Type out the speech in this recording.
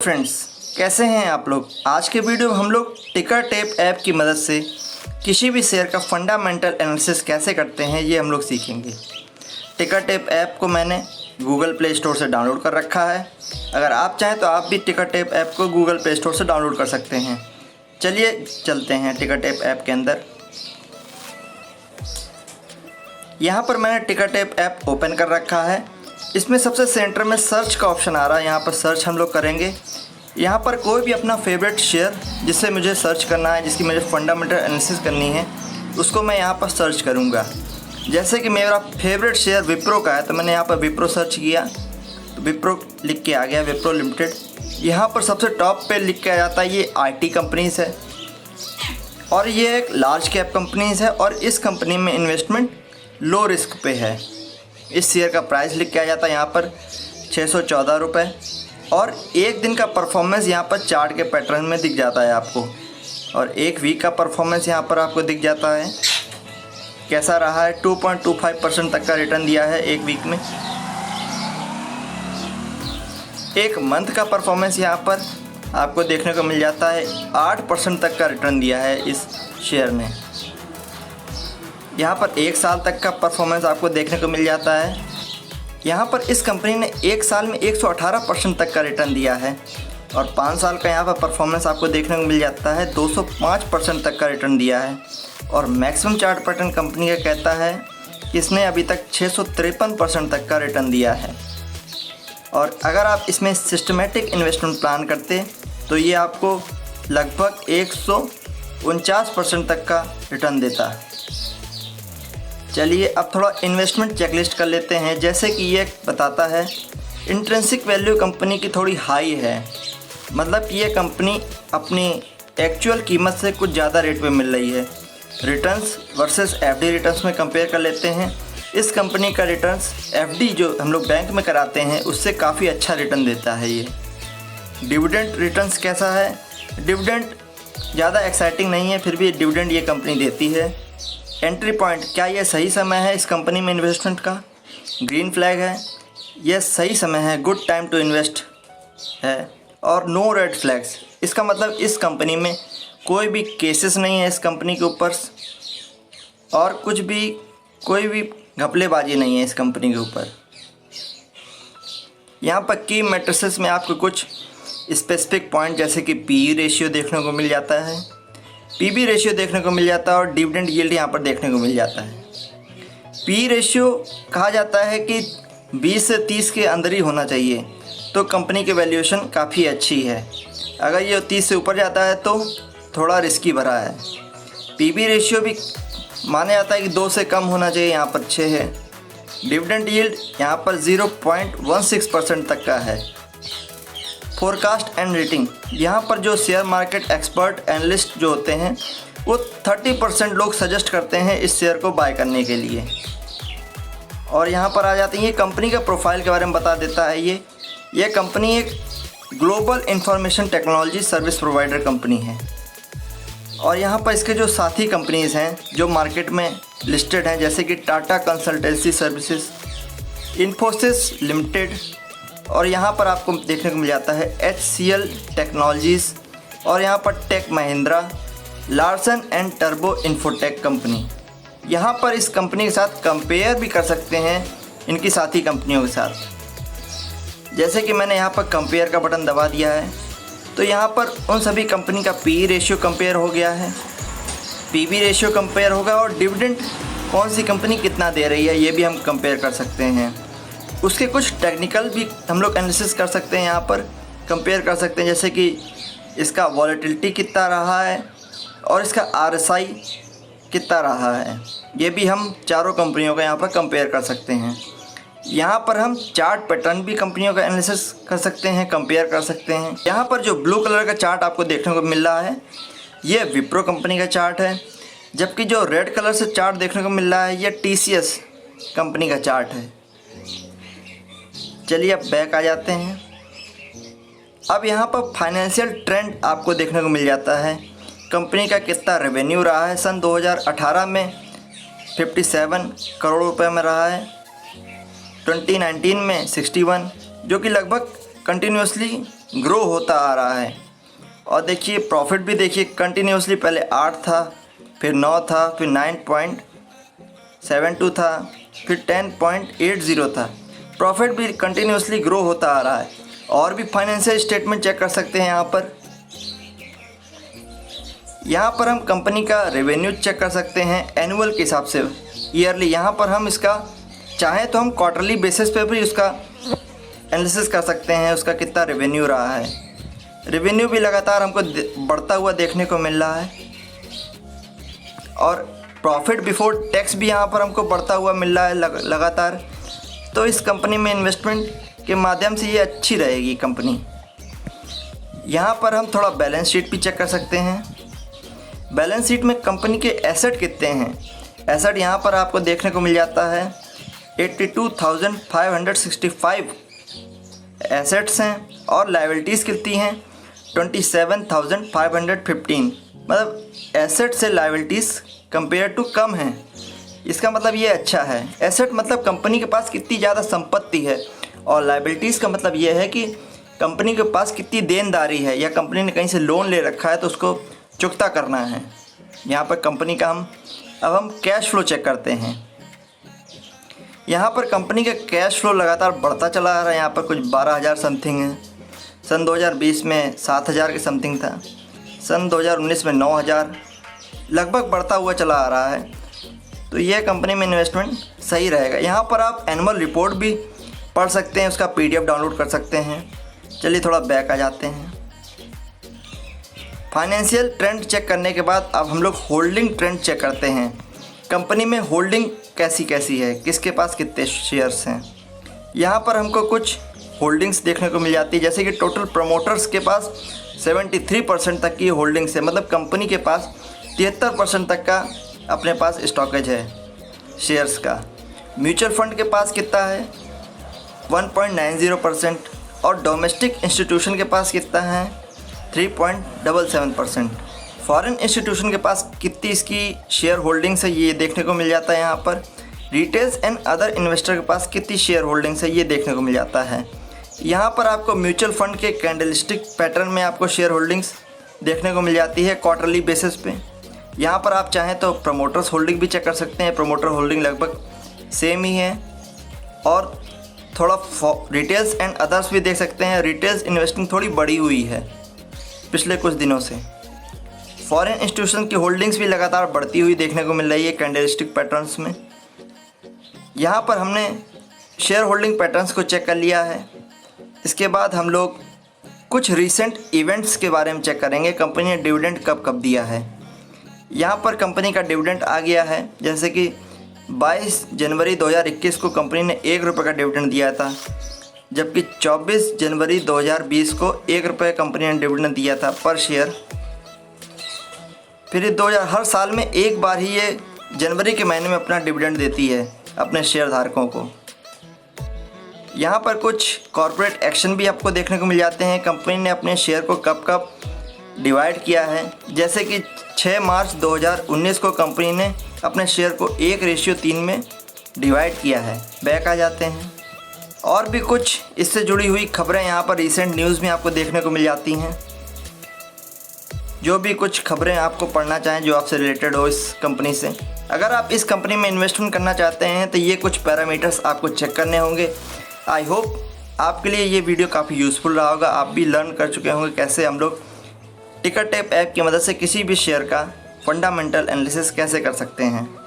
Friends, कैसे हैं आप लोग। आज के वीडियो में हम लोग टिकरटेप ऐप की मदद से किसी भी शेयर का फंडामेंटल एनालिसिस कैसे करते हैं ये हम लोग सीखेंगे। टिकरटेप ऐप को मैंने गूगल प्ले स्टोर से डाउनलोड कर रखा है। अगर आप चाहें तो आप भी टिकरटेप ऐप को गूगल प्ले स्टोर से डाउनलोड कर सकते हैं। चलिए चलते हैं टिकरटेप ऐप के अंदर। यहाँ पर मैंने टिकरटेप ऐप ओपन कर रखा है। इसमें सबसे सेंटर में सर्च का ऑप्शन आ रहा है। यहाँ पर सर्च हम लोग करेंगे। यहाँ पर कोई भी अपना फेवरेट शेयर जिससे मुझे सर्च करना है, जिसकी मुझे फंडामेंटल एनालिसिस करनी है, उसको मैं यहाँ पर सर्च करूँगा। जैसे कि मेरा फेवरेट शेयर विप्रो का है तो मैंने यहाँ पर विप्रो सर्च किया तो विप्रो लिख के आ गया, विप्रो लिमिटेड। यहाँ पर सबसे टॉप पे लिख के आ जाता है ये IT कंपनीज़ है और ये एक लार्ज कैप कंपनीज़ है और इस कंपनी में इन्वेस्टमेंट लो रिस्क पे है। इस शेयर का प्राइस लिख के आ जाता है यहाँ पर 614 रुपये और एक दिन का परफॉर्मेंस यहाँ पर चार्ट के पैटर्न में दिख जाता है आपको, और एक वीक का परफॉर्मेंस यहाँ पर आपको दिख जाता है कैसा रहा है। 2.25% तक का रिटर्न दिया है एक वीक में। एक मंथ का परफॉर्मेंस यहाँ पर आपको देखने को मिल जाता है 8% तक का रिटर्न दिया है इस शेयर ने। यहाँ पर एक साल तक का परफॉर्मेंस आपको देखने को मिल जाता है। यहाँ पर इस कंपनी ने एक साल में 118% तक का रिटर्न दिया है और 5 साल का यहाँ पर परफॉर्मेंस आपको देखने को मिल जाता है 205% तक का रिटर्न दिया है। और मैक्सिमम चार्ट पैटर्न कंपनी का कहता है कि इसने अभी तक 653% तक का रिटर्न दिया है। और अगर आप इसमें सिस्टमेटिक इन्वेस्टमेंट प्लान करते तो ये आपको लगभग 149% तक का रिटर्न देता है। चलिए अब थोड़ा इन्वेस्टमेंट चेकलिस्ट कर लेते हैं। जैसे कि ये बताता है इंट्रिंसिक वैल्यू कंपनी की थोड़ी हाई है, मतलब ये कंपनी अपनी एक्चुअल कीमत से कुछ ज़्यादा रेट पे मिल रही है। रिटर्न्स वर्सेस FD रिटर्न्स में कंपेयर कर लेते हैं। इस कंपनी का रिटर्न्स FD जो हम लोग बैंक में कराते हैं उससे काफ़ी अच्छा रिटर्न देता है ये। डिविडेंड रिटर्न्स कैसा है? डिविडेंड ज़्यादा एक्साइटिंग नहीं है, फिर भी डिविडेंड ये कंपनी देती है। एंट्री पॉइंट, क्या ये सही समय है इस कंपनी में इन्वेस्टमेंट का? ग्रीन फ्लैग है, यह सही समय है, गुड टाइम टू इन्वेस्ट है। और नो रेड फ्लैग्स, इसका मतलब इस कंपनी में कोई भी केसेस नहीं है इस कंपनी के ऊपर और कोई भी घपलेबाजी नहीं है इस कंपनी के ऊपर। यहाँ पर की मैट्रिसेस में आपको कुछ स्पेसिफिक पॉइंट जैसे कि PE रेशियो देखने को मिल जाता है, PB रेशियो देखने को मिल जाता है और डिविडेंड यील्ड यहाँ पर देखने को मिल जाता है। PE रेशियो कहा जाता है कि 20 से 30 के अंदर ही होना चाहिए तो कंपनी की वैल्यूएशन काफ़ी अच्छी है। अगर ये 30 से ऊपर जाता है तो थोड़ा रिस्की भरा है। PB रेशियो भी माना जाता है कि 2 से कम होना चाहिए, यहाँ पर 6 है। डिविडेंड यील्ड यहाँ पर 0.16% तक का है। फोरकास्ट एंड रेटिंग, यहाँ पर जो शेयर मार्केट एक्सपर्ट एनालिस्ट जो होते हैं वो 30% लोग सजेस्ट करते हैं इस शेयर को बाय करने के लिए। और यहाँ पर आ जाती है ये कंपनी का प्रोफाइल के बारे में बता देता है। ये कंपनी एक global information technology service provider company है और यहाँ पर इसके जो साथी कंपनीज़ हैं जो मार्केट में लिस्टेड हैं जैसे कि Tata consultancy services, Infosys limited और यहाँ पर आपको देखने को मिल जाता है HCL टेक्नोलॉजीज़ और यहाँ पर टेक महिंद्रा, लार्सन एंड टर्बो इन्फोटेक कंपनी। यहाँ पर इस कंपनी के साथ कंपेयर भी कर सकते हैं इनकी साथी कंपनियों के साथ। जैसे कि मैंने यहाँ पर कंपेयर का बटन दबा दिया है तो यहाँ पर उन सभी कंपनी का PE रेशियो कंपेयर हो गया है, PB रेशियो कंपेयर होगा और डिविडेंड कौन सी कंपनी कितना दे रही है ये भी हम कंपेयर कर सकते हैं। उसके कुछ टेक्निकल भी हम लोग एनालिसिस कर सकते हैं, यहाँ पर कंपेयर कर सकते हैं जैसे कि इसका वॉलेटिलिटी कितना रहा है और इसका RSI कितना रहा है। ये भी हम चारों कंपनियों का यहाँ पर कंपेयर कर सकते हैं। यहाँ पर हम चार्ट पैटर्न भी कंपनियों का एनालिसिस कर सकते हैं, कंपेयर कर सकते हैं। यहाँ पर जो ब्लू कलर का चार्ट आपको देखने को मिल रहा है ये विप्रो कंपनी का चार्ट है, जबकि जो रेड कलर से चार्ट देखने को मिल रहा है ये TCS कंपनी का चार्ट है। चलिए अब बैक आ जाते हैं। अब यहाँ पर फाइनेंशियल ट्रेंड आपको देखने को मिल जाता है। कंपनी का कितना रेवेन्यू रहा है, सन 2018 में 57 करोड़ रुपए में रहा है, 2019 में 61, जो कि लगभग कंटिन्यूसली ग्रो होता आ रहा है। और देखिए प्रॉफिट भी देखिए कंटिन्यूसली पहले 8 था, फिर 9 था, फिर 9.72 था, फिर 10.80 था। प्रॉफिट भी कंटिन्यूसली ग्रो होता आ रहा है। और भी फाइनेंशियल स्टेटमेंट चेक कर सकते हैं यहाँ पर हम कंपनी का रेवेन्यू चेक कर सकते हैं एनुअल के हिसाब से, ईयरली। यहाँ पर हम इसका चाहें तो हम क्वार्टरली बेसिस पे भी उसका एनालिसिस कर सकते हैं, उसका कितना रेवेन्यू रहा है। रेवेन्यू भी लगातार हमको बढ़ता हुआ देखने को मिल रहा है और प्रॉफिट बिफोर टैक्स भी यहाँ पर हमको बढ़ता हुआ मिल रहा है लगातार। तो इस कंपनी में इन्वेस्टमेंट के माध्यम से ये अच्छी रहेगी कंपनी। यहाँ पर हम थोड़ा बैलेंस शीट भी चेक कर सकते हैं। बैलेंस शीट में कंपनी के एसेट कितने हैं। एसेट यहाँ पर आपको देखने को मिल जाता है 82,565 एसेट्स हैं और लायबिलिटीज़ कितनी हैं 27,515। मतलब एसेट से लायबिलिटीज़ कंपेयर टू कम है। इसका मतलब ये अच्छा है। एसेट मतलब कंपनी के पास कितनी ज़्यादा संपत्ति है और लायबिलिटीज़ का मतलब ये है कि कंपनी के पास कितनी देनदारी है या कंपनी ने कहीं से लोन ले रखा है तो उसको चुकता करना है। यहाँ पर कंपनी का हम कैश फ्लो चेक करते हैं। यहाँ पर कंपनी का कैश फ्लो लगातार बढ़ता चला आ रहा है। यहाँ पर कुछ 12,000 समथिंग है। सन 2020 में 7,000 के समथिंग था। सन 2019 में 9,000 लगभग बढ़ता हुआ चला आ रहा है। तो यह कंपनी में इन्वेस्टमेंट सही रहेगा। यहाँ पर आप एनुअल रिपोर्ट भी पढ़ सकते हैं, उसका PDF डाउनलोड कर सकते हैं। चलिए थोड़ा बैक आ जाते हैं। फाइनेंशियल ट्रेंड चेक करने के बाद अब हम लोग होल्डिंग ट्रेंड चेक करते हैं। कंपनी में होल्डिंग कैसी कैसी है, किसके पास कितने शेयर्स हैं। यहाँ पर हमको कुछ होल्डिंग्स देखने को मिल जाती है, जैसे कि टोटल प्रमोटर्स के पास 73% तक की होल्डिंग्स है। मतलब कंपनी के पास 73% तक का अपने पास स्टॉकेज है शेयर्स का। म्यूचुअल फंड के पास कितना है 1.90% और डोमेस्टिक इंस्टीट्यूशन के पास कितना है 3.77%। फॉरेन इंस्टीट्यूशन के पास कितनी इसकी शेयर होल्डिंग्स है ये देखने को मिल जाता है। यहाँ पर रिटेल्स एंड अदर इन्वेस्टर के पास कितनी शेयर होल्डिंग्स है ये देखने को मिल जाता है। यहाँ पर आपको म्यूचुअल फंड के कैंडलस्टिक पैटर्न में आपको शेयर होल्डिंग्स देखने को मिल जाती है क्वार्टरली बेसिस पे। यहाँ पर आप चाहें तो प्रमोटर्स होल्डिंग भी चेक कर सकते हैं। प्रमोटर होल्डिंग लगभग सेम ही है और थोड़ा रिटेल्स एंड अदर्स भी देख सकते हैं। रिटेल्स इन्वेस्टिंग थोड़ी बढ़ी हुई है पिछले कुछ दिनों से। फॉरेन इंस्टीट्यूशन की होल्डिंग्स भी लगातार बढ़ती हुई देखने को मिल रही है कैंडलस्टिक पैटर्न्स में। यहाँ पर हमने शेयर होल्डिंग पैटर्न्स को चेक कर लिया है। इसके बाद हम लोग कुछ रीसेंट इवेंट्स के बारे में चेक करेंगे। कंपनी ने डिविडेंड कब कब दिया है। यहाँ पर कंपनी का डिविडेंड आ गया है, जैसे कि 22 जनवरी 2021 को कंपनी ने 1 रुपये का डिविडेंड दिया था, जबकि 24 जनवरी 2020 को 1 रुपये कंपनी ने डिविडेंड दिया था पर शेयर। फिर 2000 हर साल में एक बार ही ये जनवरी के महीने में अपना डिविडेंड देती है अपने शेयर धारकों को। यहाँ पर कुछ कॉर्पोरेट एक्शन भी आपको देखने को मिल जाते हैं। कंपनी ने अपने शेयर को कब कब डिवाइड किया है, जैसे कि 6 मार्च 2019 को कंपनी ने अपने शेयर को 1:3 में डिवाइड किया है। बैक आ जाते हैं। और भी कुछ इससे जुड़ी हुई खबरें यहाँ पर रिसेंट न्यूज़ में आपको देखने को मिल जाती हैं। जो भी कुछ खबरें आपको पढ़ना चाहें जो आपसे रिलेटेड हो इस कंपनी से, अगर आप इस कंपनी में इन्वेस्टमेंट करना चाहते हैं तो ये कुछ पैरामीटर्स आपको चेक करने होंगे। आई होप आपके लिए ये वीडियो काफ़ी यूज़फुल रहा होगा। आप भी लर्न कर चुके होंगे कैसे हम लोग टिकरटेप ऐप की मदद से किसी भी शेयर का फंडामेंटल एनालिसिस कैसे कर सकते हैं।